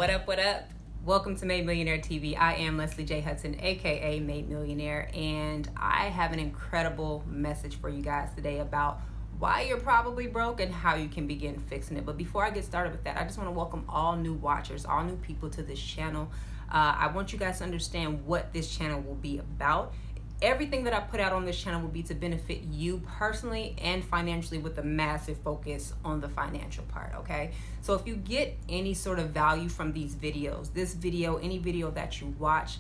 What up, what up? Welcome to Made Millionaire TV. I am Leslee J, Hudson, aka Made Millionaire, and I have an incredible message for you guys today about why you're probably broke and how you can begin fixing it. But before I get started with that, I just want to welcome all new watchers, all new people to this channel. I want you guys to understand what this channel will be about. Everything that I put out on this channel will be to benefit you personally and financially, with a massive focus on the financial part, okay? So if you get any sort of value from these videos, this video, any video that you watch,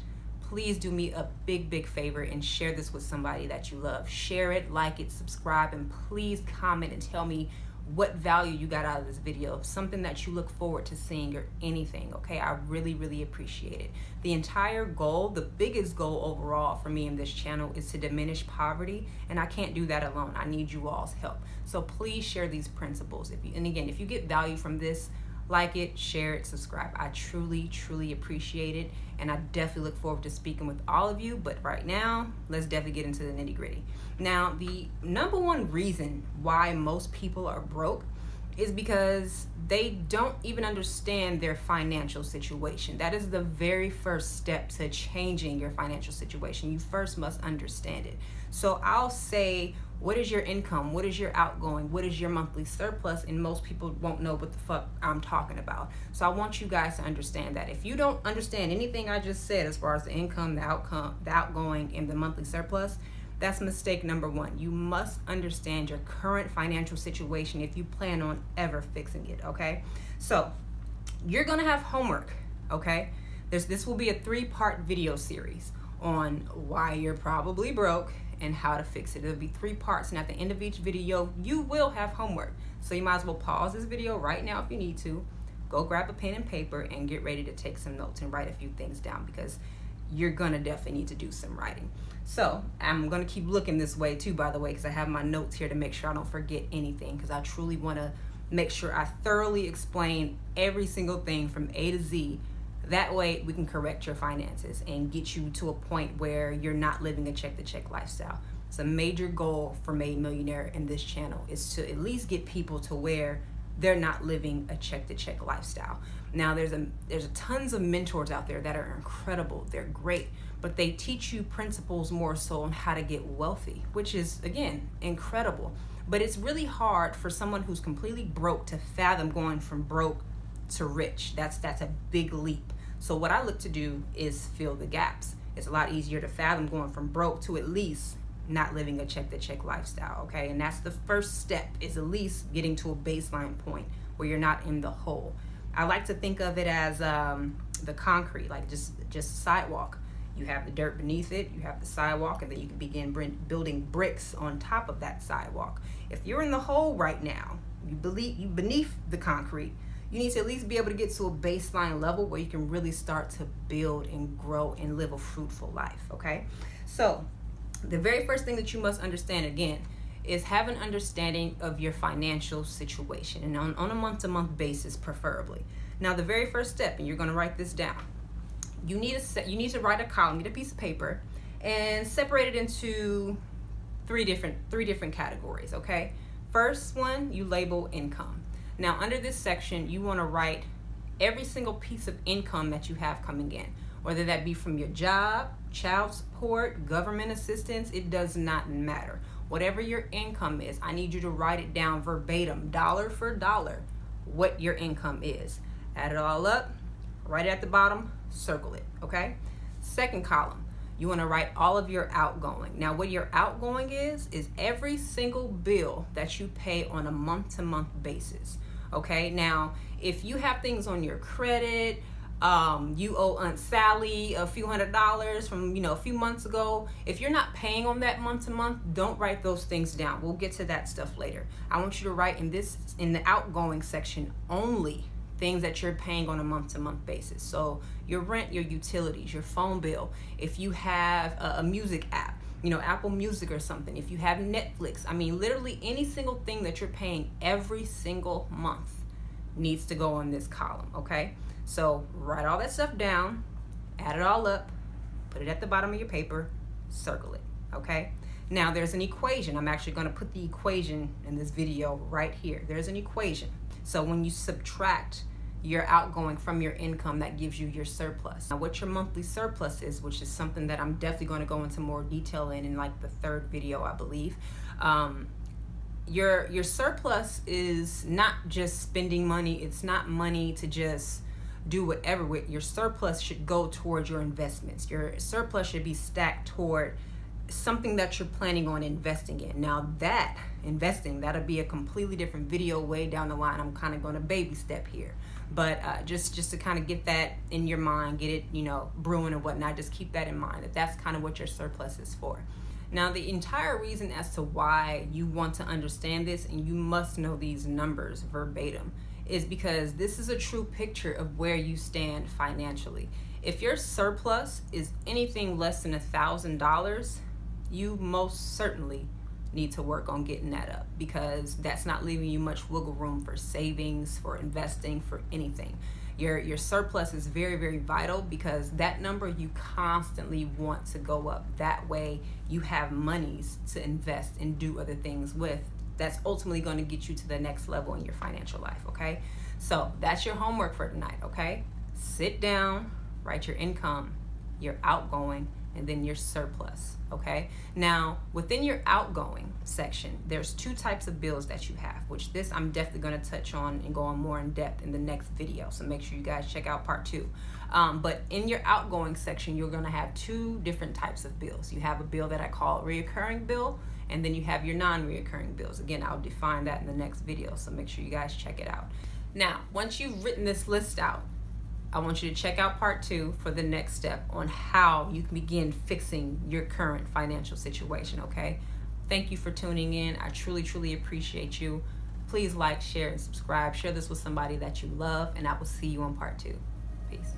please do me a big favor and share this with somebody that you love. Share it, like it, subscribe, and please comment and tell me what value you got out of this video, something that you look forward to seeing or anything, okay? I really appreciate it. The entire goal, the biggest goal overall for me in this channel is to diminish poverty, and I can't do that alone. I need you all's help. So please share these principles. And again, if you get value from this, like it, share it, subscribe. I truly appreciate it, and I definitely look forward to speaking with all of you. But right now, let's definitely get into the nitty-gritty. Now, the number one reason why most people are broke is because they don't even understand their financial situation. That is the very first step to changing your financial situation. You first must understand it. So I'll say, what is your income? What is your outgoing? What is your monthly surplus? And most people won't know what the fuck I'm talking about. So I want you guys to understand that. If you don't understand anything I just said as far as the income, the outgoing, and the monthly surplus, that's mistake number one. You must understand your current financial situation if you plan on ever fixing it, okay? So you're gonna have homework, okay? This will be a 3-part video series on why you're probably broke and how to fix it. It'll be 3 parts, and at the end of each video, you will have homework. So you might as well pause this video right now if you need to. Go grab a pen and paper and get ready to take some notes and write a few things down, because you're gonna definitely need to do some writing. So I'm gonna keep looking this way too, by the way, because I have my notes here to make sure I don't forget anything, because I truly wanna make sure I thoroughly explain every single thing from A to Z. That way we can correct your finances and get you to a point where you're not living a check-to-check lifestyle. It's a major goal for Made Millionaire in this channel, is to at least get people to where they're not living a check-to-check lifestyle. Now there's tons of mentors out there that are incredible. They're great, but they teach you principles more so on how to get wealthy, which is, again, incredible. But it's really hard for someone who's completely broke to fathom going from broke to rich. That's a big leap. So what I look to do is fill the gaps. It's a lot easier to fathom going from broke to at least not living a check-to-check lifestyle, okay? And that's the first step, is at least getting to a baseline point where you're not in the hole. I like to think of it as the concrete, like just sidewalk. You have the dirt beneath it, you have the sidewalk, and then you can begin building bricks on top of that sidewalk. If you're in the hole right now, you beneath the concrete, you need to at least be able to get to a baseline level where you can really start to build and grow and live a fruitful life, okay? So the very first thing that you must understand, again, is have an understanding of your financial situation, and on a month-to-month basis, preferably. Now, the very first step, and you're gonna write this down, you need to write a column, get a piece of paper, and separate it into three different categories, okay? First one, you label income. Now, under this section, you want to write every single piece of income that you have coming in, whether that be from your job, child support, government assistance, it does not matter. Whatever your income is, I need you to write it down verbatim, dollar for dollar, what your income is. Add it all up, write it at the bottom, circle it, okay? Second column, you want to write all of your outgoing. Now, what your outgoing is every single bill that you pay on a month-to-month basis. Okay, now if you have things on your credit, you owe Aunt Sally a few $100s from a few months ago, if you're not paying on that month to month, don't write those things down. We'll get to that stuff later. I want you to write in the outgoing section only things that you're paying on a month-to-month basis. So your rent, your utilities, your phone bill, if you have a music app, Apple Music or something, if you have Netflix, I mean, literally any single thing that you're paying every single month needs to go on this column, okay? So write all that stuff down, add it all up, put it at the bottom of your paper, circle it, okay? Now there's an equation. I'm actually gonna put the equation in this video right here. There's an equation. So when you subtract your outgoing from your income that gives you your surplus. Now, what your monthly surplus is, which is something that I'm definitely going to go into more detail in like the third video, I believe. Your surplus is not just spending money. It's not money to just do whatever with. Your surplus should go towards your investments. Your surplus should be stacked toward something that you're planning on investing in. Now that investing, that'll be a completely different video way down the line. I'm kind of going to baby step here, but just to kind of get that in your mind, get it, brewing and whatnot. Just keep that in mind, that that's kind of what your surplus is for. Now, the entire reason as to why you want to understand this, and you must know these numbers verbatim, is because this is a true picture of where you stand financially. If your surplus is anything less than $1,000, you most certainly need to work on getting that up, because that's not leaving you much wiggle room for savings, for investing, for anything. Your surplus is very, very vital, because that number you constantly want to go up. That way you have monies to invest and do other things with. That's ultimately going to get you to the next level in your financial life, okay? So that's your homework for tonight, okay? Sit down, write your income, your outgoing, and then your surplus, okay? Now, within your outgoing section, there's two types of bills that you have, which this I'm definitely going to touch on and go on more in depth in the next video. So make sure you guys check out part 2. But in your outgoing section, you're going to have two different types of bills. You have a bill that I call reoccurring bill, and then you have your non-reoccurring bills. Again, I'll define that in the next video, so make sure you guys check it out. Now, once you've written this list out, I want you to check out part 2 for the next step on how you can begin fixing your current financial situation, okay? Thank you for tuning in. I truly, truly appreciate you. Please like, share, and subscribe. Share this with somebody that you love, and I will see you on part 2. Peace.